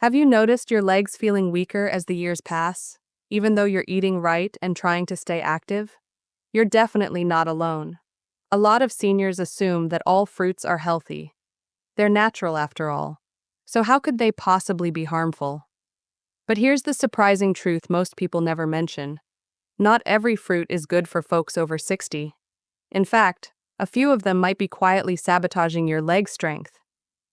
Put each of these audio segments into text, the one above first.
Have you noticed your legs feeling weaker as the years pass, even though you're eating right and trying to stay active? You're definitely not alone. A lot of seniors assume that all fruits are healthy. They're natural after all. So how could they possibly be harmful? But here's the surprising truth most people never mention. Not every fruit is good for folks over 60. In fact, a few of them might be quietly sabotaging your leg strength,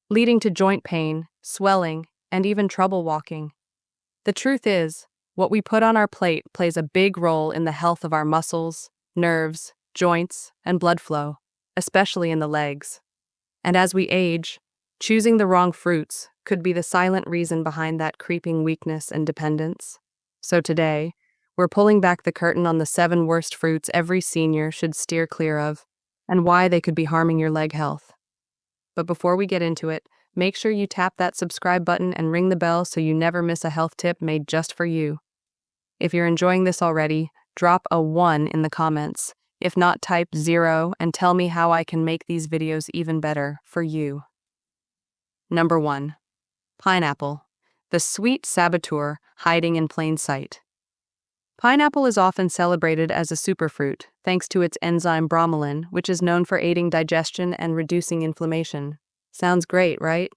leading to joint pain, swelling, and even trouble walking. The truth is, what we put on our plate plays a big role in the health of our muscles, nerves, joints, and blood flow, especially in the legs. And as we age, choosing the wrong fruits could be the silent reason behind that creeping weakness and dependence. So today, we're pulling back the curtain on the 7 worst fruits every senior should steer clear of, and why they could be harming your leg health. But before we get into it, make sure you tap that subscribe button and ring the bell so you never miss a health tip made just for you. If you're enjoying this already, drop a 1 in the comments. If not, type 0 and tell me how I can make these videos even better for you. Number 1. Pineapple, the sweet saboteur hiding in plain sight. Pineapple is often celebrated as a superfruit, thanks to its enzyme bromelain, which is known for aiding digestion and reducing inflammation. Sounds great, right?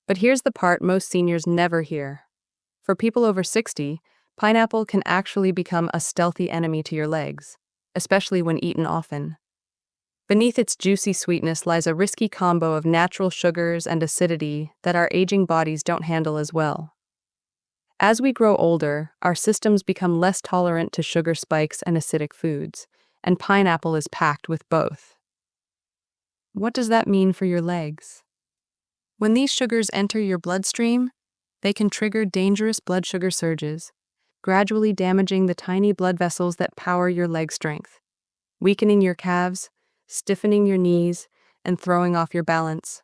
But here's the part most seniors never hear. For people over 60, pineapple can actually become a stealthy enemy to your legs, especially when eaten often. Beneath its juicy sweetness lies a risky combo of natural sugars and acidity that our aging bodies don't handle as well. As we grow older, our systems become less tolerant to sugar spikes and acidic foods, and pineapple is packed with both. What does that mean for your legs? When these sugars enter your bloodstream, they can trigger dangerous blood sugar surges, gradually damaging the tiny blood vessels that power your leg strength, weakening your calves, stiffening your knees, and throwing off your balance.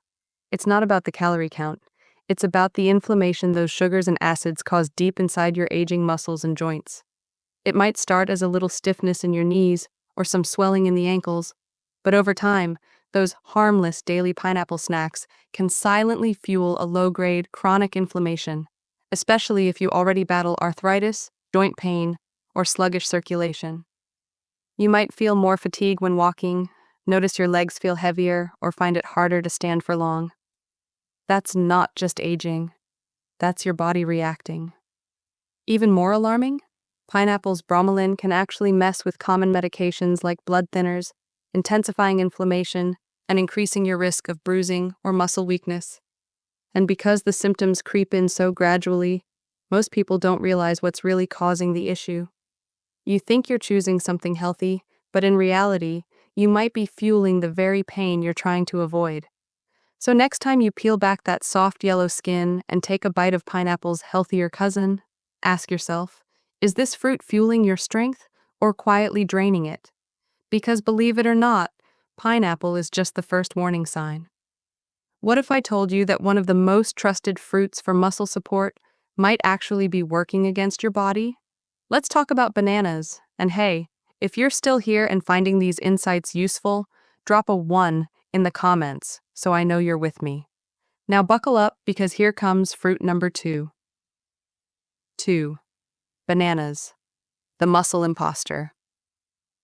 It's not about the calorie count. It's about the inflammation those sugars and acids cause deep inside your aging muscles and joints. It might start as a little stiffness in your knees or some swelling in the ankles, but over time, those harmless daily pineapple snacks can silently fuel a low-grade chronic inflammation, especially if you already battle arthritis, joint pain, or sluggish circulation. You might feel more fatigue when walking, notice your legs feel heavier, or find it harder to stand for long. That's not just aging. That's your body reacting. Even more alarming, pineapple's bromelain can actually mess with common medications like blood thinners, intensifying inflammation and increasing your risk of bruising or muscle weakness. And because the symptoms creep in so gradually, most people don't realize what's really causing the issue. You think you're choosing something healthy, but in reality, you might be fueling the very pain you're trying to avoid. So next time you peel back that soft yellow skin and take a bite of pineapple's healthier cousin, ask yourself, is this fruit fueling your strength or quietly draining it? Because believe it or not, pineapple is just the first warning sign. What if I told you that one of the most trusted fruits for muscle support might actually be working against your body? Let's talk about bananas. And hey, if you're still here and finding these insights useful, drop a 1 in the comments so I know you're with me. Now buckle up because here comes fruit number 2. 2. Bananas, the muscle imposter.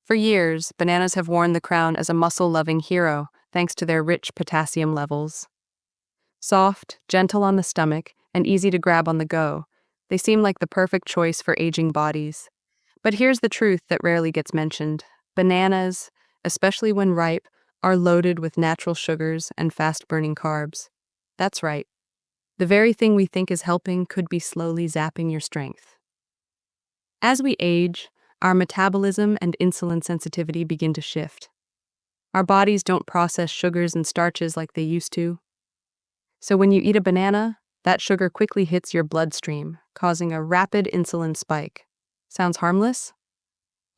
For years, bananas have worn the crown as a muscle-loving hero thanks to their rich potassium levels. Soft, gentle on the stomach, and easy to grab on the go, they seem like the perfect choice for aging bodies. But here's the truth that rarely gets mentioned. Bananas, especially when ripe, are loaded with natural sugars and fast-burning carbs. That's right. The very thing we think is helping could be slowly zapping your strength. As we age, our metabolism and insulin sensitivity begin to shift. Our bodies don't process sugars and starches like they used to. So when you eat a banana, that sugar quickly hits your bloodstream, causing a rapid insulin spike. Sounds harmless?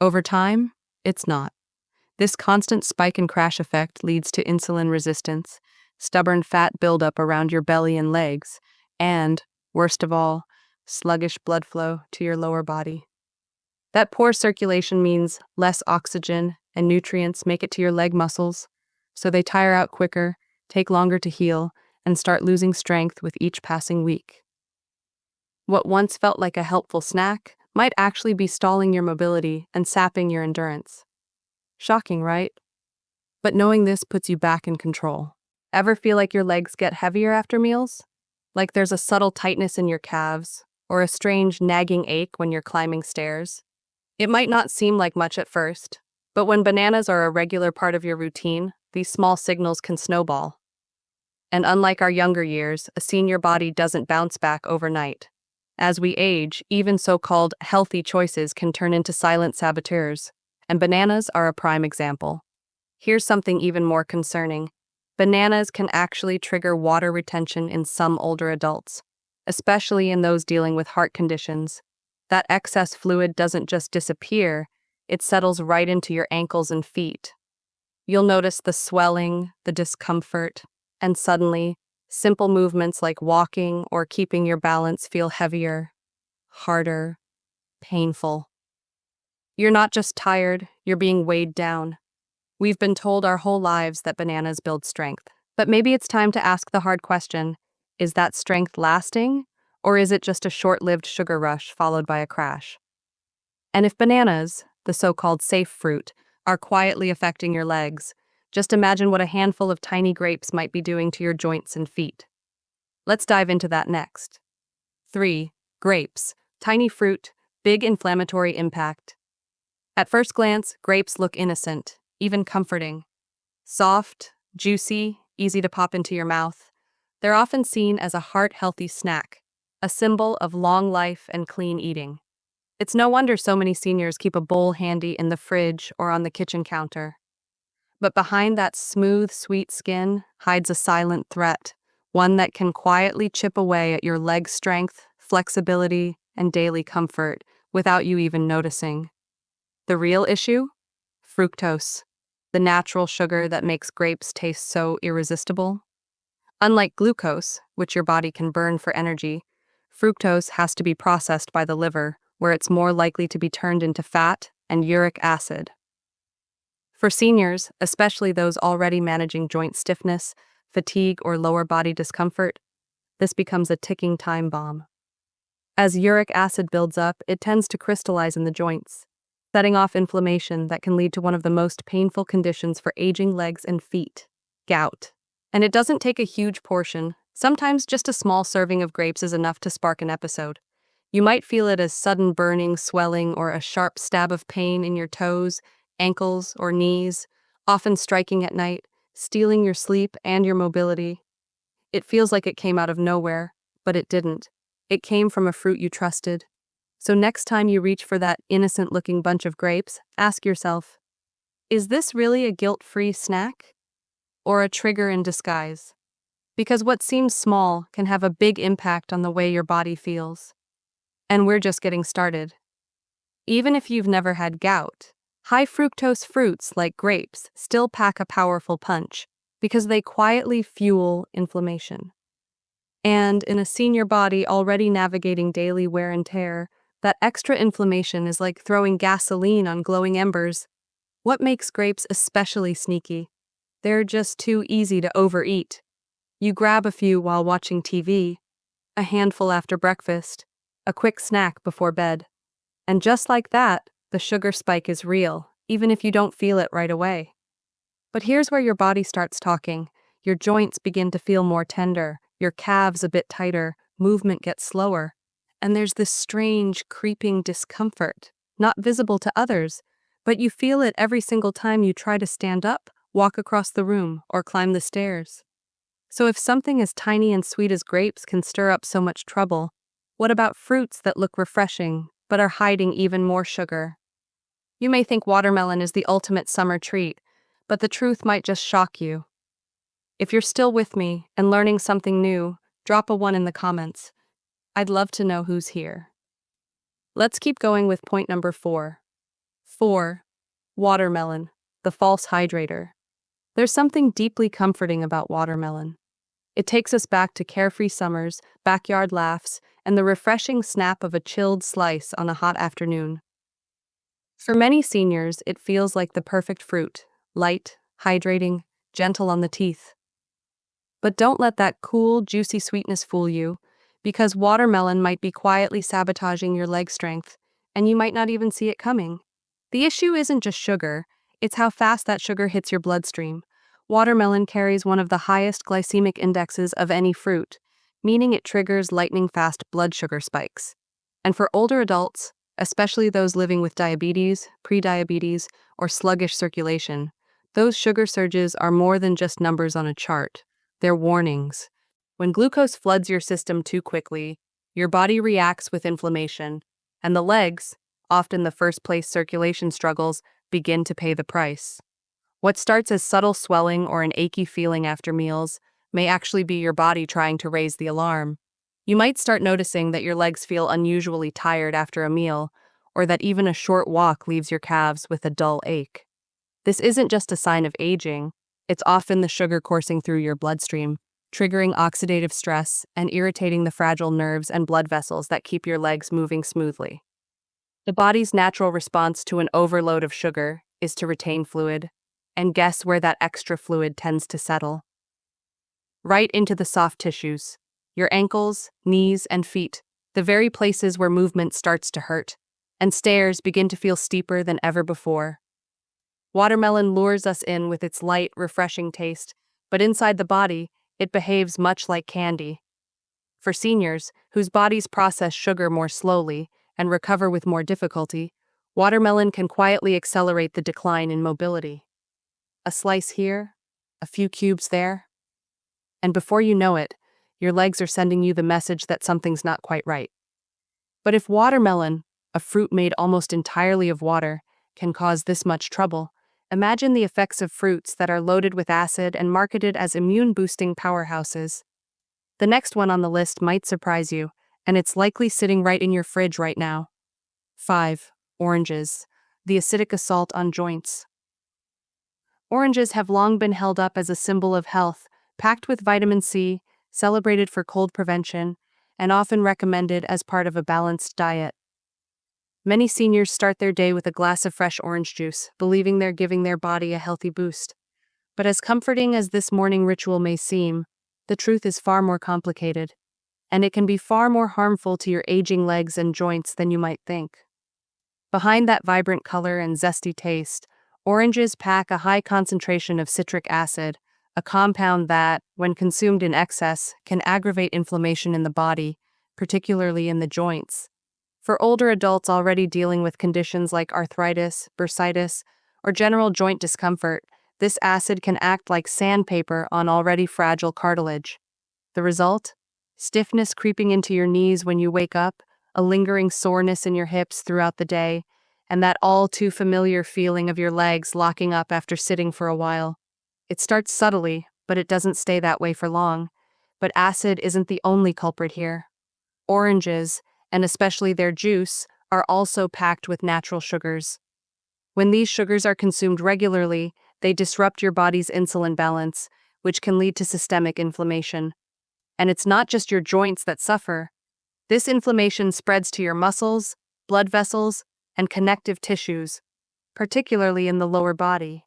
Over time, it's not. This constant spike and crash effect leads to insulin resistance, stubborn fat buildup around your belly and legs, and, worst of all, sluggish blood flow to your lower body. That poor circulation means less oxygen and nutrients make it to your leg muscles, so they tire out quicker, take longer to heal, and start losing strength with each passing week. What once felt like a helpful snack might actually be stalling your mobility and sapping your endurance. Shocking, right? But knowing this puts you back in control. Ever feel like your legs get heavier after meals? Like there's a subtle tightness in your calves, or a strange nagging ache when you're climbing stairs? It might not seem like much at first, but when bananas are a regular part of your routine, these small signals can snowball. And unlike our younger years, a senior body doesn't bounce back overnight. As we age, even so-called healthy choices can turn into silent saboteurs, and bananas are a prime example. Here's something even more concerning. Bananas can actually trigger water retention in some older adults, especially in those dealing with heart conditions. That excess fluid doesn't just disappear, it settles right into your ankles and feet. You'll notice the swelling, the discomfort, and suddenly, simple movements like walking or keeping your balance feel heavier, harder, painful. You're not just tired, you're being weighed down. We've been told our whole lives that bananas build strength. But maybe it's time to ask the hard question, is that strength lasting? Or is it just a short-lived sugar rush followed by a crash? And if bananas, the so-called safe fruit, are quietly affecting your legs, just imagine what a handful of tiny grapes might be doing to your joints and feet. Let's dive into that next. 3. Grapes. Tiny fruit, big inflammatory impact. At first glance, grapes look innocent, even comforting. Soft, juicy, easy to pop into your mouth. They're often seen as a heart-healthy snack, a symbol of long life and clean eating. It's no wonder so many seniors keep a bowl handy in the fridge or on the kitchen counter. But behind that smooth, sweet skin hides a silent threat, one that can quietly chip away at your leg strength, flexibility, and daily comfort without you even noticing. The real issue? Fructose, the natural sugar that makes grapes taste so irresistible. Unlike glucose, which your body can burn for energy, fructose has to be processed by the liver, where it's more likely to be turned into fat and uric acid. For seniors, especially those already managing joint stiffness, fatigue, or lower body discomfort, this becomes a ticking time bomb. As uric acid builds up, it tends to crystallize in the joints, setting off inflammation that can lead to one of the most painful conditions for aging legs and feet, gout. And it doesn't take a huge portion. Sometimes just a small serving of grapes is enough to spark an episode. You might feel it as sudden burning, swelling, or a sharp stab of pain in your toes, ankles, or knees, often striking at night, stealing your sleep and your mobility. It feels like it came out of nowhere, but it didn't. It came from a fruit you trusted. So next time you reach for that innocent-looking bunch of grapes, ask yourself, is this really a guilt-free snack? Or a trigger in disguise? Because what seems small can have a big impact on the way your body feels. And we're just getting started. Even if you've never had gout, high fructose fruits like grapes still pack a powerful punch because they quietly fuel inflammation. And in a senior body already navigating daily wear and tear, that extra inflammation is like throwing gasoline on glowing embers. What makes grapes especially sneaky? They're just too easy to overeat. You grab a few while watching TV, a handful after breakfast, a quick snack before bed. And just like that, the sugar spike is real, even if you don't feel it right away. But here's where your body starts talking. Your joints begin to feel more tender, your calves a bit tighter, movement gets slower. And there's this strange, creeping discomfort, not visible to others, but you feel it every single time you try to stand up, walk across the room, or climb the stairs. So if something as tiny and sweet as grapes can stir up so much trouble, what about fruits that look refreshing, but are hiding even more sugar? You may think watermelon is the ultimate summer treat, but the truth might just shock you. If you're still with me and learning something new, drop a 1 in the comments. I'd love to know who's here. Let's keep going with point number 4. 4. Watermelon, the false hydrator. There's something deeply comforting about watermelon. It takes us back to carefree summers, backyard laughs, and the refreshing snap of a chilled slice on a hot afternoon. For many seniors, it feels like the perfect fruit, light, hydrating, gentle on the teeth. But don't let that cool, juicy sweetness fool you, because watermelon might be quietly sabotaging your leg strength, and you might not even see it coming. The issue isn't just sugar, it's how fast that sugar hits your bloodstream. Watermelon carries one of the highest glycemic indexes of any fruit, meaning it triggers lightning-fast blood sugar spikes. And for older adults, especially those living with diabetes, prediabetes, or sluggish circulation, those sugar surges are more than just numbers on a chart. They're warnings. When glucose floods your system too quickly, your body reacts with inflammation, and the legs, often the first place circulation struggles, begin to pay the price. What starts as subtle swelling or an achy feeling after meals may actually be your body trying to raise the alarm. You might start noticing that your legs feel unusually tired after a meal, or that even a short walk leaves your calves with a dull ache. This isn't just a sign of aging, it's often the sugar coursing through your bloodstream, triggering oxidative stress and irritating the fragile nerves and blood vessels that keep your legs moving smoothly. The body's natural response to an overload of sugar is to retain fluid, and guess where that extra fluid tends to settle? Right into the soft tissues, your ankles, knees, and feet, the very places where movement starts to hurt, and stairs begin to feel steeper than ever before. Watermelon lures us in with its light, refreshing taste, but inside the body, it behaves much like candy. For seniors, whose bodies process sugar more slowly and recover with more difficulty, watermelon can quietly accelerate the decline in mobility. A slice here, a few cubes there, and before you know it, your legs are sending you the message that something's not quite right. But if watermelon, a fruit made almost entirely of water, can cause this much trouble, imagine the effects of fruits that are loaded with acid and marketed as immune-boosting powerhouses. The next one on the list might surprise you, and it's likely sitting right in your fridge right now. 5. Oranges. The acidic assault on joints. Oranges have long been held up as a symbol of health, packed with vitamin C, celebrated for cold prevention, and often recommended as part of a balanced diet. Many seniors start their day with a glass of fresh orange juice, believing they're giving their body a healthy boost. But as comforting as this morning ritual may seem, the truth is far more complicated, and it can be far more harmful to your aging legs and joints than you might think. Behind that vibrant color and zesty taste, oranges pack a high concentration of citric acid, a compound that, when consumed in excess, can aggravate inflammation in the body, particularly in the joints. For older adults already dealing with conditions like arthritis, bursitis, or general joint discomfort, this acid can act like sandpaper on already fragile cartilage. The result? Stiffness creeping into your knees when you wake up, a lingering soreness in your hips throughout the day, and that all too familiar feeling of your legs locking up after sitting for a while. It starts subtly, but it doesn't stay that way for long. But acid isn't the only culprit here. Oranges, and especially their juice, are also packed with natural sugars. When these sugars are consumed regularly, they disrupt your body's insulin balance, which can lead to systemic inflammation. And it's not just your joints that suffer. This inflammation spreads to your muscles, blood vessels, and connective tissues, particularly in the lower body.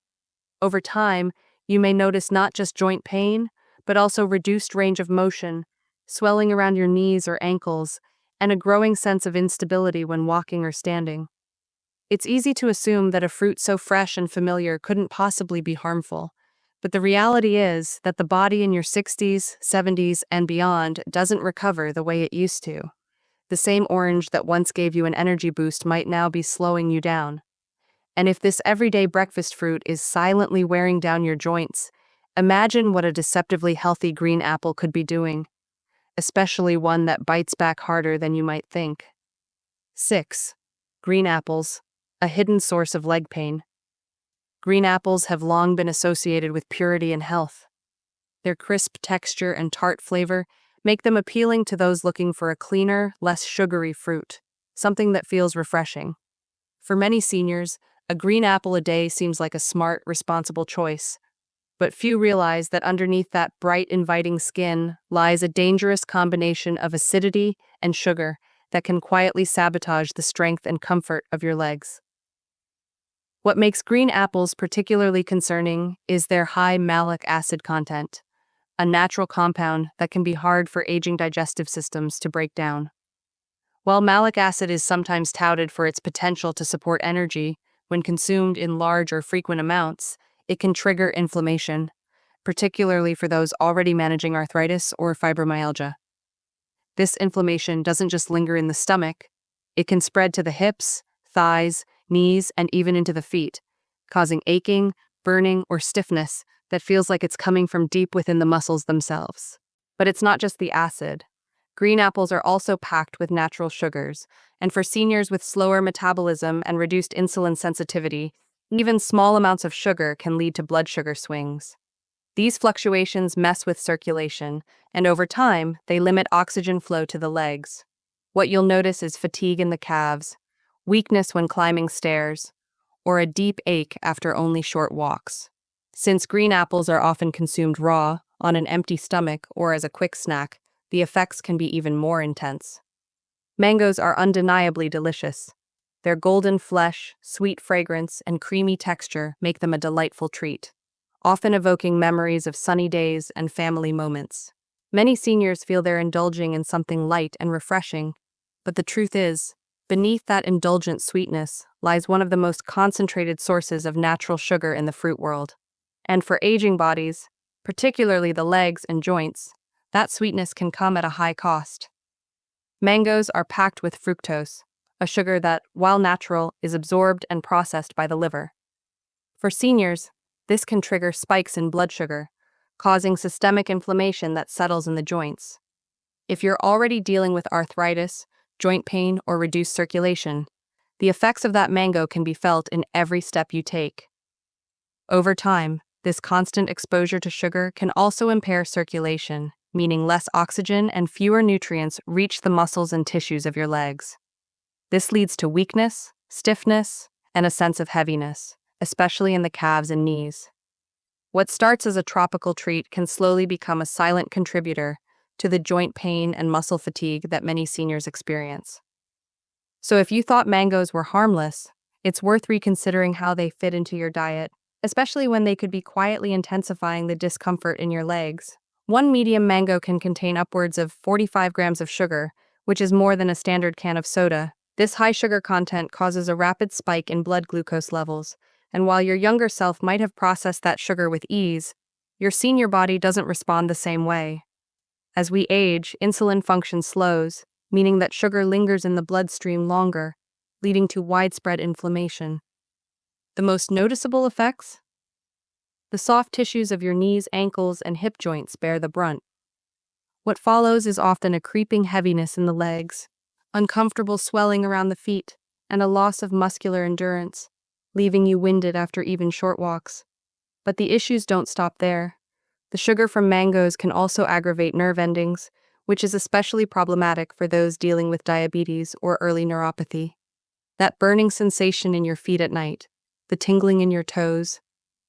Over time, you may notice not just joint pain, but also reduced range of motion, swelling around your knees or ankles, and a growing sense of instability when walking or standing. It's easy to assume that a fruit so fresh and familiar couldn't possibly be harmful, but the reality is that the body in your 60s, 70s, and beyond doesn't recover the way it used to. The same orange that once gave you an energy boost might now be slowing you down. And if this everyday breakfast fruit is silently wearing down your joints, imagine what a deceptively healthy green apple could be doing, especially one that bites back harder than you might think. 6. Green apples, a hidden source of leg pain. Green apples have long been associated with purity and health. Their crisp texture and tart flavor make them appealing to those looking for a cleaner, less sugary fruit, something that feels refreshing. For many seniors, a green apple a day seems like a smart, responsible choice. But few realize that underneath that bright, inviting skin lies a dangerous combination of acidity and sugar that can quietly sabotage the strength and comfort of your legs. What makes green apples particularly concerning is their high malic acid content. a natural compound that can be hard for aging digestive systems to break down. While malic acid is sometimes touted for its potential to support energy, when consumed in large or frequent amounts, it can trigger inflammation, particularly for those already managing arthritis or fibromyalgia. This inflammation doesn't just linger in the stomach, it can spread to the hips, thighs, knees, and even into the feet, causing aching, burning, or stiffness that feels like it's coming from deep within the muscles themselves. But it's not just the acid. Green apples are also packed with natural sugars, and for seniors with slower metabolism and reduced insulin sensitivity, even small amounts of sugar can lead to blood sugar swings. These fluctuations mess with circulation, and over time, they limit oxygen flow to the legs. What you'll notice is fatigue in the calves, weakness when climbing stairs, or a deep ache after only short walks. Since green apples are often consumed raw, on an empty stomach, or as a quick snack, the effects can be even more intense. Mangoes are undeniably delicious. Their golden flesh, sweet fragrance, and creamy texture make them a delightful treat, often evoking memories of sunny days and family moments. Many seniors feel they're indulging in something light and refreshing, but the truth is, beneath that indulgent sweetness lies one of the most concentrated sources of natural sugar in the fruit world. And for aging bodies, particularly the legs and joints, that sweetness can come at a high cost. Mangoes are packed with fructose, a sugar that, while natural, is absorbed and processed by the liver. For seniors, this can trigger spikes in blood sugar, causing systemic inflammation that settles in the joints. If you're already dealing with arthritis, joint pain, or reduced circulation, the effects of that mango can be felt in every step you take. Over time, this constant exposure to sugar can also impair circulation, meaning less oxygen and fewer nutrients reach the muscles and tissues of your legs. This leads to weakness, stiffness, and a sense of heaviness, especially in the calves and knees. What starts as a tropical treat can slowly become a silent contributor to the joint pain and muscle fatigue that many seniors experience. So if you thought mangoes were harmless, it's worth reconsidering how they fit into your diet, especially when they could be quietly intensifying the discomfort in your legs. One medium mango can contain upwards of 45 grams of sugar, which is more than a standard can of soda. This high sugar content causes a rapid spike in blood glucose levels, and while your younger self might have processed that sugar with ease, your senior body doesn't respond the same way. As we age, insulin function slows, meaning that sugar lingers in the bloodstream longer, leading to widespread inflammation. The most noticeable effects? The soft tissues of your knees, ankles, and hip joints bear the brunt. What follows is often a creeping heaviness in the legs, uncomfortable swelling around the feet, and a loss of muscular endurance, leaving you winded after even short walks. But the issues don't stop there. The sugar from mangoes can also aggravate nerve endings, which is especially problematic for those dealing with diabetes or early neuropathy. That burning sensation in your feet at night, the tingling in your toes,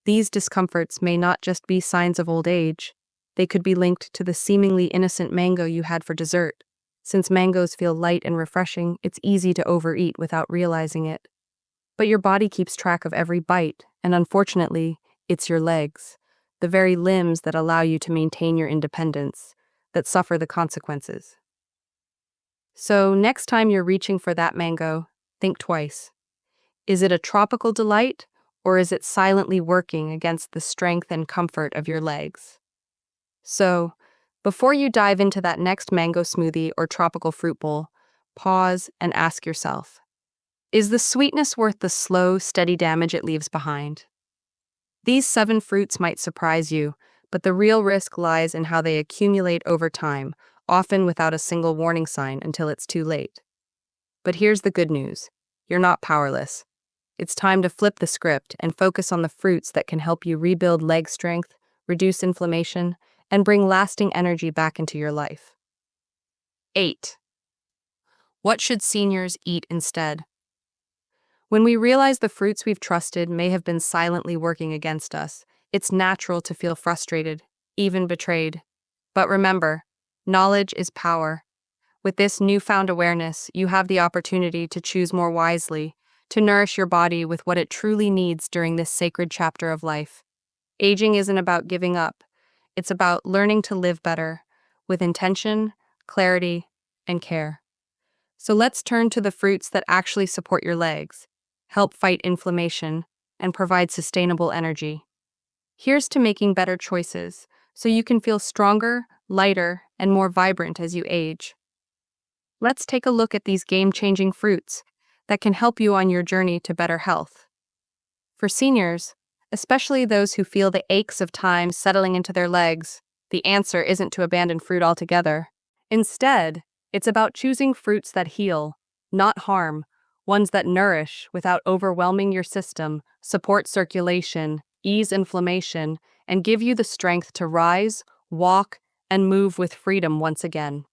these discomforts may not just be signs of old age. They could be linked to the seemingly innocent mango you had for dessert. Since mangoes feel light and refreshing, it's easy to overeat without realizing it. But your body keeps track of every bite, and unfortunately, it's your legs, the very limbs that allow you to maintain your independence, that suffer the consequences. So, next time you're reaching for that mango, think twice. Is it a tropical delight, or is it silently working against the strength and comfort of your legs? So, before you dive into that next mango smoothie or tropical fruit bowl, pause and ask yourself, is the sweetness worth the slow, steady damage it leaves behind? These 7 fruits might surprise you, but the real risk lies in how they accumulate over time, often without a single warning sign until it's too late. But here's the good news. You're not powerless. It's time to flip the script and focus on the fruits that can help you rebuild leg strength, reduce inflammation, and bring lasting energy back into your life. 8. What should seniors eat instead? When we realize the fruits we've trusted may have been silently working against us, it's natural to feel frustrated, even betrayed. But remember, knowledge is power. With this newfound awareness, you have the opportunity to choose more wisely, to nourish your body with what it truly needs during this sacred chapter of life. Aging isn't about giving up. It's about learning to live better with intention, clarity, and care. So let's turn to the fruits that actually support your legs, help fight inflammation, and provide sustainable energy. Here's to making better choices so you can feel stronger, lighter, and more vibrant as you age. Let's take a look at these game-changing fruits that can help you on your journey to better health. For seniors, especially those who feel the aches of time settling into their legs, the answer isn't to abandon fruit altogether. Instead, it's about choosing fruits that heal, not harm, ones that nourish without overwhelming your system, support circulation, ease inflammation, and give you the strength to rise, walk, and move with freedom once again.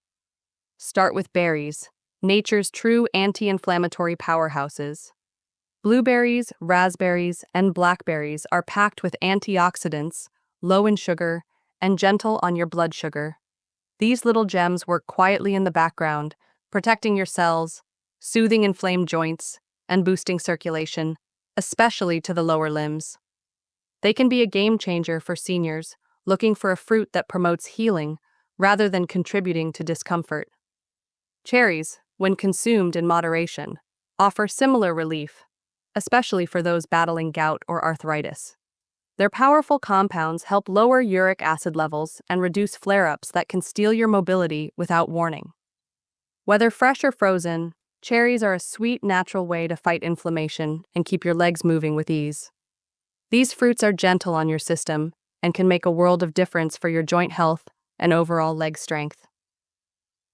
Start with berries, nature's true anti-inflammatory powerhouses. Blueberries, raspberries, and blackberries are packed with antioxidants, low in sugar, and gentle on your blood sugar. These little gems work quietly in the background, protecting your cells, soothing inflamed joints, and boosting circulation, especially to the lower limbs. They can be a game changer for seniors looking for a fruit that promotes healing rather than contributing to discomfort. Cherries, when consumed in moderation, offer similar relief, especially for those battling gout or arthritis. Their powerful compounds help lower uric acid levels and reduce flare-ups that can steal your mobility without warning. Whether fresh or frozen, cherries are a sweet, natural way to fight inflammation and keep your legs moving with ease. These fruits are gentle on your system and can make a world of difference for your joint health and overall leg strength.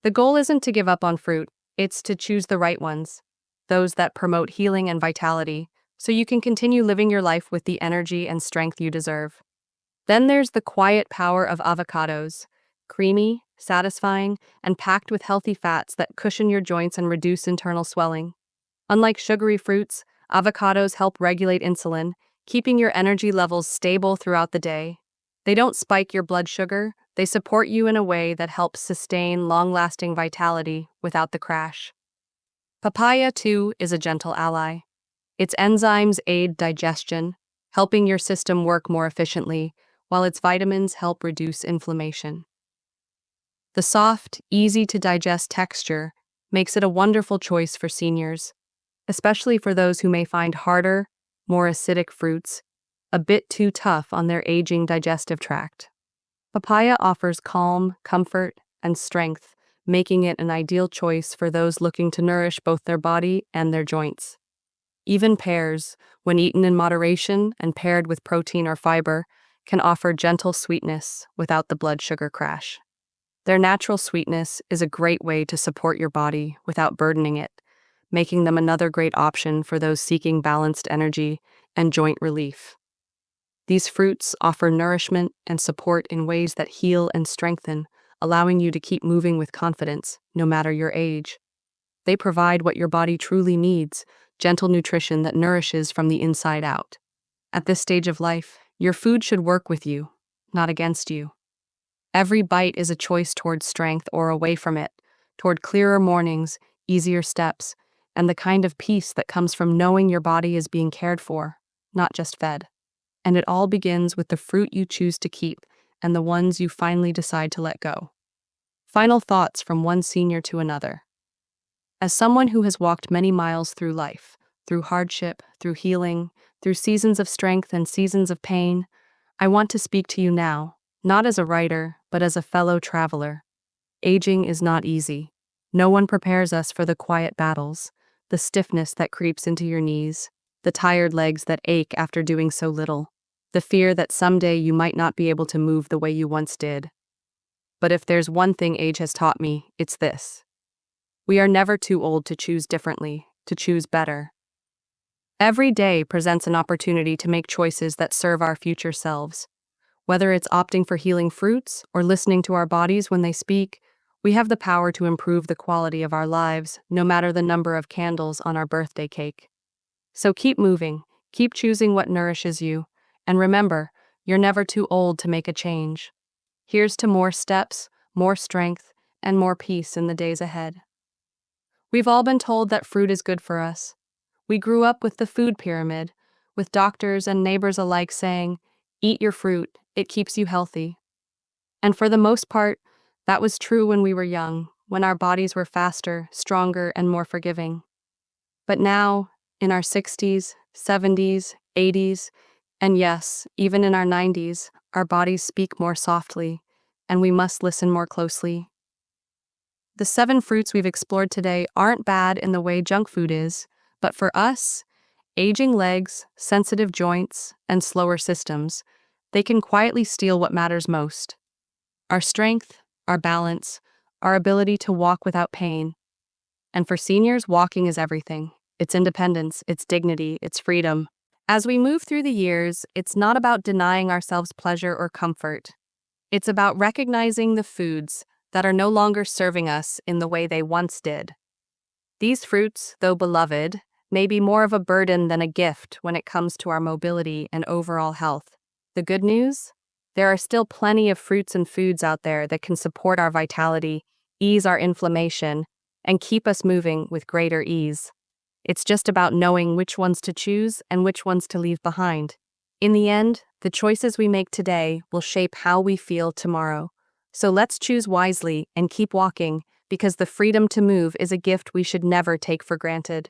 The goal isn't to give up on fruit, it's to choose the right ones, those that promote healing and vitality, so you can continue living your life with the energy and strength you deserve. Then there's the quiet power of avocados, creamy, satisfying, and packed with healthy fats that cushion your joints and reduce internal swelling. Unlike sugary fruits, avocados help regulate insulin, keeping your energy levels stable throughout the day. They don't spike your blood sugar, they support you in a way that helps sustain long-lasting vitality without the crash. Papaya, too, is a gentle ally. Its enzymes aid digestion, helping your system work more efficiently, while its vitamins help reduce inflammation. The soft, easy-to-digest texture makes it a wonderful choice for seniors, especially for those who may find harder, more acidic fruits a bit too tough on their aging digestive tract. Papaya offers calm, comfort, and strength, making it an ideal choice for those looking to nourish both their body and their joints. Even pears, when eaten in moderation and paired with protein or fiber, can offer gentle sweetness without the blood sugar crash. Their natural sweetness is a great way to support your body without burdening it, making them another great option for those seeking balanced energy and joint relief. These fruits offer nourishment and support in ways that heal and strengthen, allowing you to keep moving with confidence, no matter your age. They provide what your body truly needs, gentle nutrition that nourishes from the inside out. At this stage of life, your food should work with you, not against you. Every bite is a choice toward strength or away from it, toward clearer mornings, easier steps, and the kind of peace that comes from knowing your body is being cared for, not just fed. And it all begins with the fruit you choose to keep and the ones you finally decide to let go. Final thoughts from one senior to another. As someone who has walked many miles through life, through hardship, through healing, through seasons of strength and seasons of pain, I want to speak to you now, not as a writer, but as a fellow traveler. Aging is not easy. No one prepares us for the quiet battles, the stiffness that creeps into your knees, the tired legs that ache after doing so little, the fear that someday you might not be able to move the way you once did. But if there's one thing age has taught me, it's this. We are never too old to choose differently, to choose better. Every day presents an opportunity to make choices that serve our future selves. Whether it's opting for healing fruits or listening to our bodies when they speak, we have the power to improve the quality of our lives, no matter the number of candles on our birthday cake. So keep moving, keep choosing what nourishes you, and remember, you're never too old to make a change. Here's to more steps, more strength, and more peace in the days ahead. We've all been told that fruit is good for us. We grew up with the food pyramid, with doctors and neighbors alike saying, "Eat your fruit, it keeps you healthy." And for the most part, that was true when we were young, when our bodies were faster, stronger, and more forgiving. But now, in our 60s, 70s, 80s, and yes, even in our 90s, our bodies speak more softly, and we must listen more closely. The 7 fruits we've explored today aren't bad in the way junk food is, but for us, aging legs, sensitive joints, and slower systems, they can quietly steal what matters most: our strength, our balance, our ability to walk without pain. And for seniors, walking is everything. It's independence, it's dignity, it's freedom. As we move through the years, it's not about denying ourselves pleasure or comfort. It's about recognizing the foods that are no longer serving us in the way they once did. These fruits, though beloved, may be more of a burden than a gift when it comes to our mobility and overall health. The good news? There are still plenty of fruits and foods out there that can support our vitality, ease our inflammation, and keep us moving with greater ease. It's just about knowing which ones to choose and which ones to leave behind. In the end, the choices we make today will shape how we feel tomorrow. So let's choose wisely and keep walking, because the freedom to move is a gift we should never take for granted.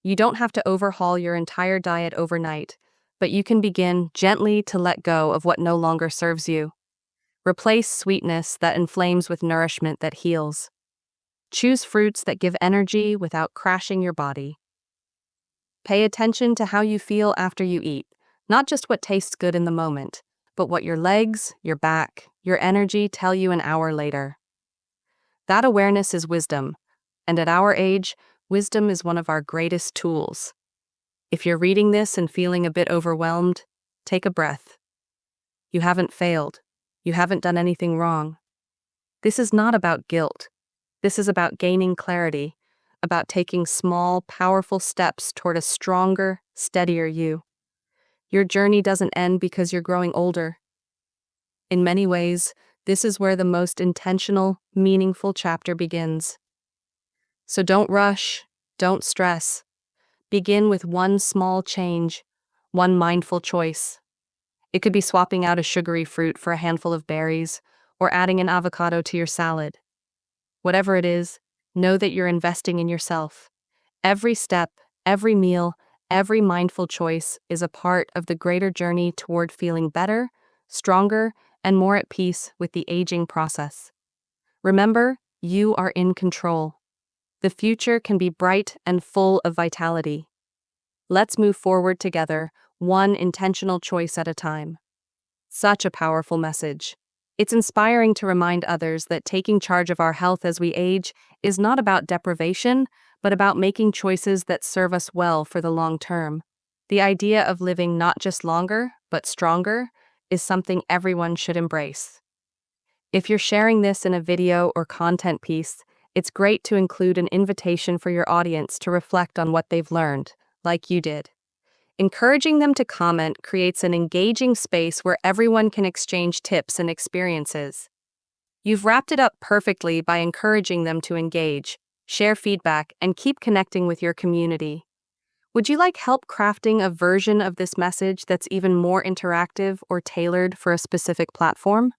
You don't have to overhaul your entire diet overnight, but you can begin gently to let go of what no longer serves you. Replace sweetness that inflames with nourishment that heals. Choose fruits that give energy without crashing your body. Pay attention to how you feel after you eat, not just what tastes good in the moment, but what your legs, your back, your energy tell you an hour later. That awareness is wisdom, and at our age, wisdom is one of our greatest tools. If you're reading this and feeling a bit overwhelmed, take a breath. You haven't failed. You haven't done anything wrong. This is not about guilt. This is about gaining clarity, about taking small, powerful steps toward a stronger, steadier you. Your journey doesn't end because you're growing older. In many ways, this is where the most intentional, meaningful chapter begins. So don't rush, don't stress. Begin with one small change, one mindful choice. It could be swapping out a sugary fruit for a handful of berries, or adding an avocado to your salad. Whatever it is, know that you're investing in yourself. Every step, every meal, every mindful choice is a part of the greater journey toward feeling better, stronger, and more at peace with the aging process. Remember, you are in control. The future can be bright and full of vitality. Let's move forward together, one intentional choice at a time. Such a powerful message. It's inspiring to remind others that taking charge of our health as we age is not about deprivation, but about making choices that serve us well for the long term. The idea of living not just longer, but stronger, is something everyone should embrace. If you're sharing this in a video or content piece, it's great to include an invitation for your audience to reflect on what they've learned, like you did. Encouraging them to comment creates an engaging space where everyone can exchange tips and experiences. You've wrapped it up perfectly by encouraging them to engage, share feedback, and keep connecting with your community. Would you like help crafting a version of this message that's even more interactive or tailored for a specific platform?